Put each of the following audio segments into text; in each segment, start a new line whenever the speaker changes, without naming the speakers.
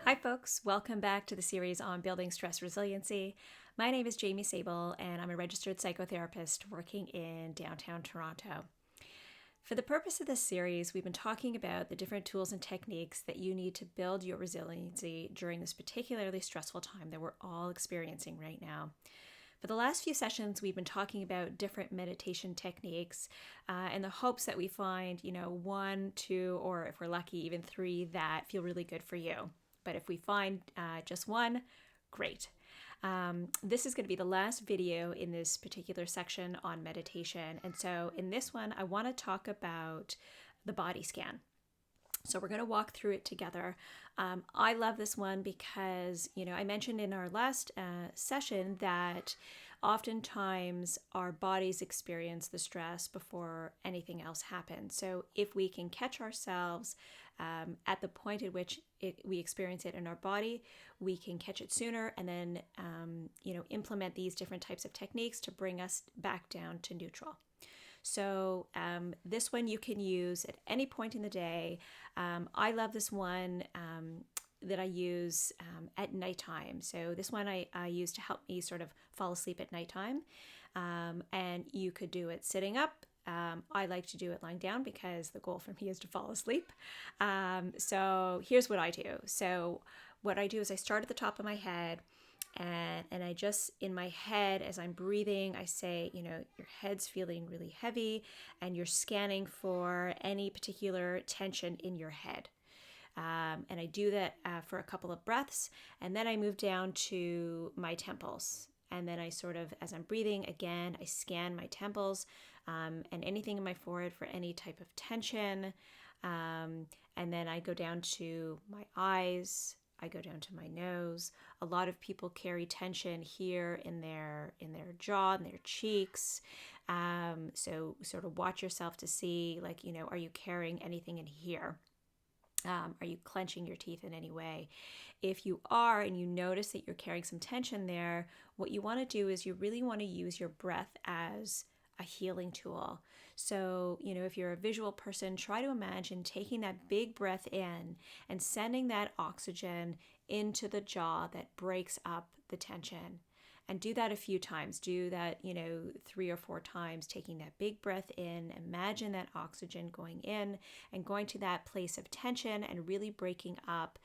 Hi, folks. Welcome back to the series on Building Stress Resiliency. My name is Jamie Sable, and I'm a registered psychotherapist working in downtown Toronto. For the purpose of this series, we've been talking about the different tools and techniques that you need to build your resiliency during this particularly stressful time that we're all experiencing right now. For the last few sessions, we've been talking about different meditation techniques in the hopes that we find, one, two, or if we're lucky, even three that feel really good for you. But if we find just one, great. This is going to be the last video in this particular section on meditation. And so in this one, I want to talk about the body scan. So we're going to walk through it together. I love this one because, I mentioned in our last session that oftentimes our bodies experience the stress before anything else happens. So if we can catch ourselves at the point at which we experience it in our body, we can catch it sooner and then, implement these different types of techniques to bring us back down to neutral. So this one you can use at any point in the day. I love this one that I use at nighttime. So this one I use to help me sort of fall asleep at nighttime. And you could do it sitting up. I like to do it lying down because the goal for me is to fall asleep. So here's what I do. So what I do is I start at the top of my head. And I just, in my head, as I'm breathing, I say, your head's feeling really heavy and you're scanning for any particular tension in your head. And I do that for a couple of breaths. And then I move down to my temples. And then I sort of, as I'm breathing, again, I scan my temples and anything in my forehead for any type of tension. And then I go down to my eyes. I go down to my nose. A lot of people carry tension here in their jaw and their cheeks. So sort of watch yourself to see, are you carrying anything in here? Are you clenching your teeth in any way? If you are and you notice that you're carrying some tension there, what you want to do is you really want to use your breath as a healing tool. So, if you're a visual person, try to imagine taking that big breath in and sending that oxygen into the jaw that breaks up the tension. And do that a few times. Do that, 3 or 4 times, taking that big breath in. Imagine that oxygen going in and going to that place of tension and really breaking up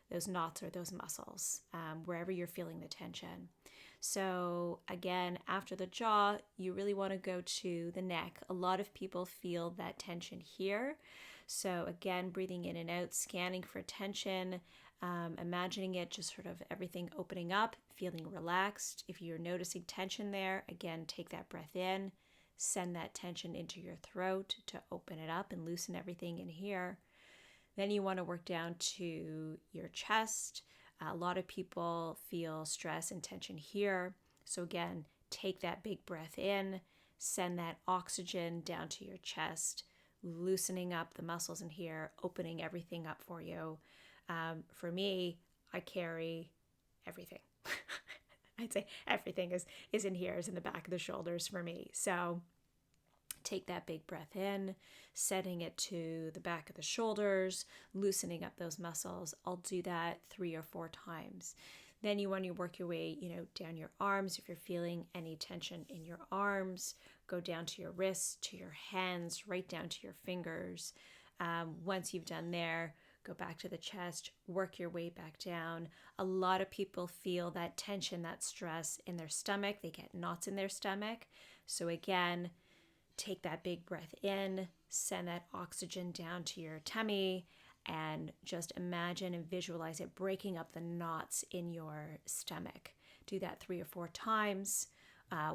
those knots or those muscles, wherever you're feeling the tension. So again, after the jaw, you really want to go to the neck. A lot of people feel that tension here. So again, breathing in and out, scanning for tension, imagining it just sort of everything opening up, feeling relaxed. If you're noticing tension there, again, take that breath in, send that tension into your throat to open it up and loosen everything in here. Then you want to work down to your chest. A lot of people feel stress and tension here. So again, take that big breath in, send that oxygen down to your chest, loosening up the muscles in here, opening everything up for you. For me, I carry everything. I'd say everything is in here, is in the back of the shoulders for me. So take that big breath in, setting it to the back of the shoulders, loosening up those muscles. I'll do that 3 or 4 times. Then you want to work your way, down your arms. If you're feeling any tension in your arms, go down to your wrists, to your hands, right down to your fingers. Once you've done there, go back to the chest, work your way back down. A lot of people feel that tension, that stress in their stomach. They get knots in their stomach. So again, take that big breath in, send that oxygen down to your tummy, and just imagine and visualize it breaking up the knots in your stomach. Do that 3 or 4 times.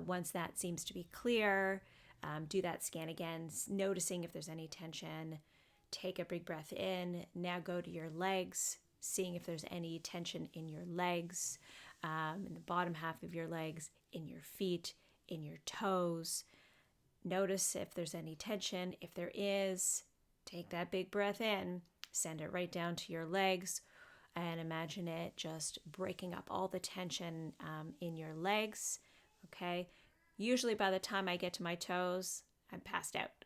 Once that seems to be clear, do that scan again, noticing if there's any tension. Take a big breath in. Now go to your legs, seeing if there's any tension in your legs, in the bottom half of your legs, in your feet, in your toes. Notice if there's any tension. If there is, take that big breath in, send it right down to your legs, and imagine it just breaking up all the tension in your legs. Okay. Usually by the time I get to my toes, I'm passed out.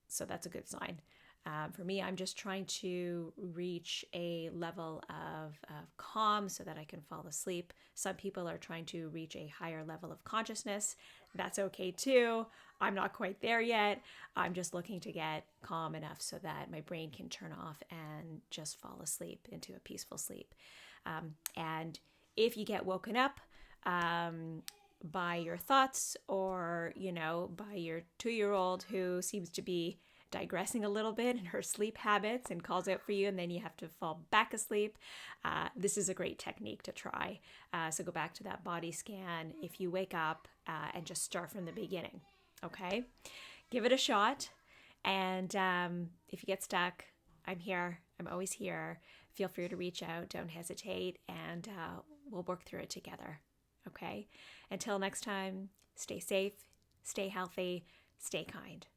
So that's a good sign. For me, I'm just trying to reach a level of calm so that I can fall asleep. Some people are trying to reach a higher level of consciousness. That's okay too. I'm not quite there yet. I'm just looking to get calm enough so that my brain can turn off and just fall asleep into a peaceful sleep. And if you get woken up by your thoughts, or, by your 2-year-old who seems to be digressing a little bit in her sleep habits and calls out for you, and then you have to fall back asleep, this is a great technique to try. So go back to that body scan if you wake up, and just start from the beginning. Okay? Give it a shot. And if you get stuck, I'm here. I'm always here. Feel free to reach out. Don't hesitate. And we'll work through it together. Okay? Until next time, stay safe, stay healthy, stay kind.